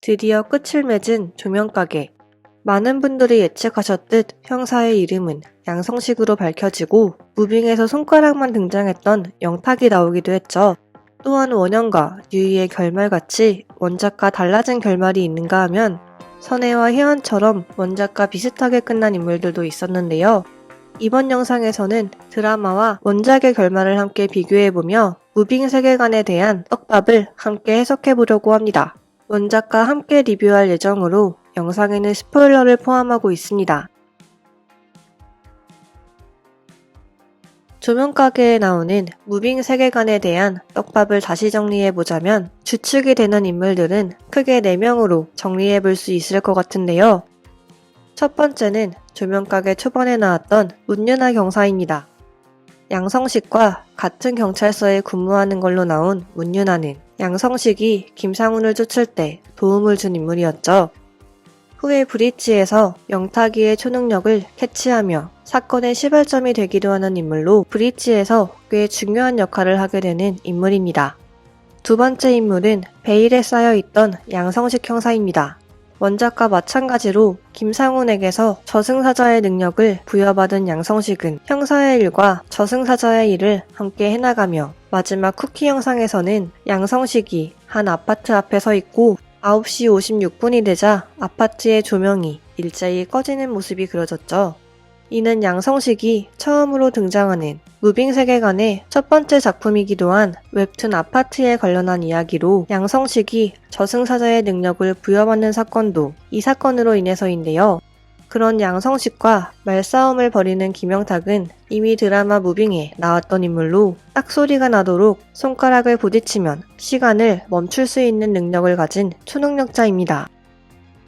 드디어 끝을 맺은 조명가게. 많은 분들이 예측하셨듯 형사의 이름은 양성식으로 밝혀지고 무빙에서 손가락만 등장했던 영탁이 나오기도 했죠. 또한 원영과 유이의 결말같이 원작과 달라진 결말이 있는가 하면 선혜와 혜연처럼 원작과 비슷하게 끝난 인물들도 있었는데요. 이번 영상에서는 드라마와 원작의 결말을 함께 비교해보며 무빙 세계관에 대한 떡밥을 함께 해석해보려고 합니다. 원작과 함께 리뷰할 예정으로 영상에는 스포일러를 포함하고 있습니다. 조명가게에 나오는 무빙 세계관에 대한 떡밥을 다시 정리해보자면 주축이 되는 인물들은 크게 4명으로 정리해볼 수 있을 것 같은데요. 첫 번째는 조명가게 초반에 나왔던 문윤아 경사입니다. 양성식과 같은 경찰서에 근무하는 걸로 나온 문윤아는 양성식이 김상훈을 쫓을 때 도움을 준 인물이었죠. 후에 브릿지에서 영탁이의 초능력을 캐치하며 사건의 시발점이 되기도 하는 인물로 브릿지에서 꽤 중요한 역할을 하게 되는 인물입니다. 두 번째 인물은 베일에 쌓여있던 양성식 형사입니다. 원작과 마찬가지로 김상훈에게서 저승사자의 능력을 부여받은 양성식은 형사의 일과 저승사자의 일을 함께 해나가며 마지막 쿠키 영상에서는 양성식이 한 아파트 앞에 서 있고 9시 56분이 되자 아파트의 조명이 일제히 꺼지는 모습이 그려졌죠. 이는 양성식이 처음으로 등장하는 무빙 세계관의 첫 번째 작품이기도 한 웹툰 아파트에 관련한 이야기로 양성식이 저승사자의 능력을 부여받는 사건도 이 사건으로 인해서인데요. 그런 양성식과 말싸움을 벌이는 김영탁은 이미 드라마 무빙에 나왔던 인물로 딱 소리가 나도록 손가락을 부딪히면 시간을 멈출 수 있는 능력을 가진 초능력자입니다.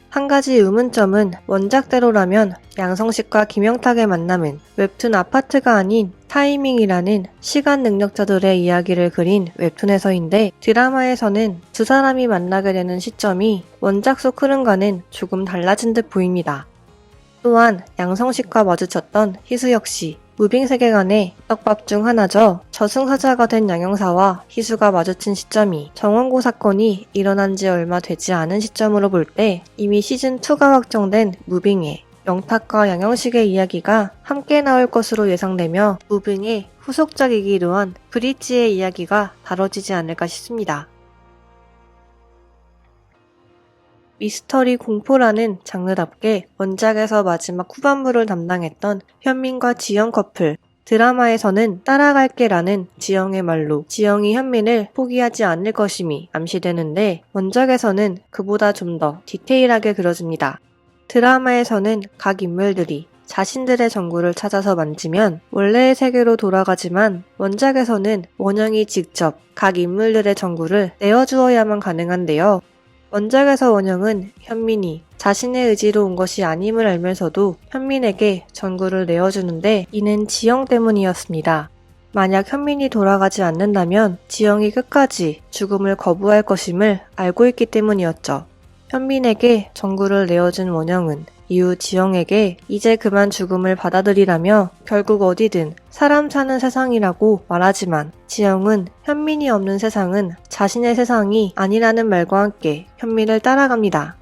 한 가지 의문점은 원작대로라면 양성식과 김영탁의 만남은 웹툰 아파트가 아닌 타이밍이라는 시간 능력자들의 이야기를 그린 웹툰에서인데 드라마에서는 두 사람이 만나게 되는 시점이 원작 속 흐름과는 조금 달라진 듯 보입니다. 또한 양성식과 마주쳤던 희수 역시 무빙 세계관의 떡밥 중 하나죠. 저승사자가 된 양형사와 희수가 마주친 시점이 정원고 사건이 일어난 지 얼마 되지 않은 시점으로 볼 때 이미 시즌2가 확정된 무빙에 영탁과 양형식의 이야기가 함께 나올 것으로 예상되며 무빙의 후속작이기도 한 브릿지의 이야기가 다뤄지지 않을까 싶습니다. 미스터리 공포라는 장르답게 원작에서 마지막 후반부를 담당했던 현민과 지영 커플, 드라마에서는 따라갈게라는 지영의 말로 지영이 현민을 포기하지 않을 것임이 암시되는데 원작에서는 그보다 좀 더 디테일하게 그려집니다. 드라마에서는 각 인물들이 자신들의 전구를 찾아서 만지면 원래의 세계로 돌아가지만 원작에서는 원영이 직접 각 인물들의 전구를 내어주어야만 가능한데요. 원작에서 원영은 현민이 자신의 의지로 온 것이 아님을 알면서도 현민에게 전구를 내어주는데 이는 지영 때문이었습니다. 만약 현민이 돌아가지 않는다면 지영이 끝까지 죽음을 거부할 것임을 알고 있기 때문이었죠. 현민에게 전구를 내어준 원영은 이후 지영에게 이제 그만 죽음을 받아들이라며 결국 어디든 사람 사는 세상이라고 말하지만 지영은 현민이 없는 세상은 자신의 세상이 아니라는 말과 함께 현민을 따라갑니다.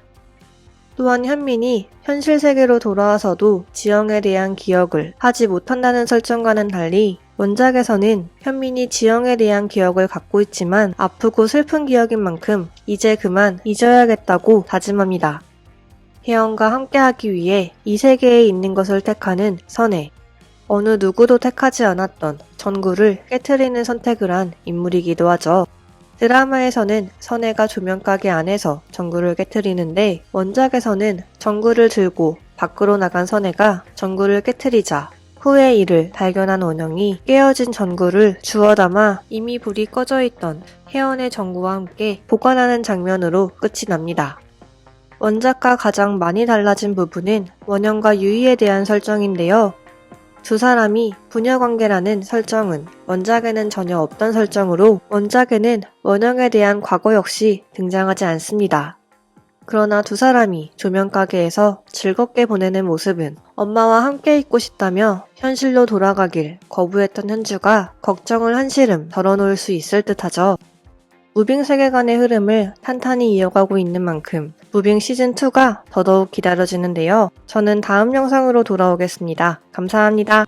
또한 현민이 현실 세계로 돌아와서도 지영에 대한 기억을 하지 못한다는 설정과는 달리 원작에서는 현민이 지영에 대한 기억을 갖고 있지만 아프고 슬픈 기억인 만큼 이제 그만 잊어야겠다고 다짐합니다. 혜연과 함께하기 위해 이 세계에 있는 것을 택하는 선혜. 어느 누구도 택하지 않았던 전구를 깨트리는 선택을 한 인물이기도 하죠. 드라마에서는 선혜가 조명가게 안에서 전구를 깨트리는데 원작에서는 전구를 들고 밖으로 나간 선혜가 전구를 깨트리자 후에 이를 발견한 원영이 깨어진 전구를 주워 담아 이미 불이 꺼져 있던 혜연의 전구와 함께 보관하는 장면으로 끝이 납니다. 원작과 가장 많이 달라진 부분은 원영과 유이에 대한 설정인데요. 두 사람이 부녀관계라는 설정은 원작에는 전혀 없던 설정으로 원작에는 원영에 대한 과거 역시 등장하지 않습니다. 그러나 두 사람이 조명가게에서 즐겁게 보내는 모습은 엄마와 함께 있고 싶다며 현실로 돌아가길 거부했던 현주가 걱정을 한시름 덜어놓을 수 있을 듯하죠. 무빙 세계관의 흐름을 탄탄히 이어가고 있는 만큼 무빙 시즌2가 더더욱 기다려지는데요. 저는 다음 영상으로 돌아오겠습니다. 감사합니다.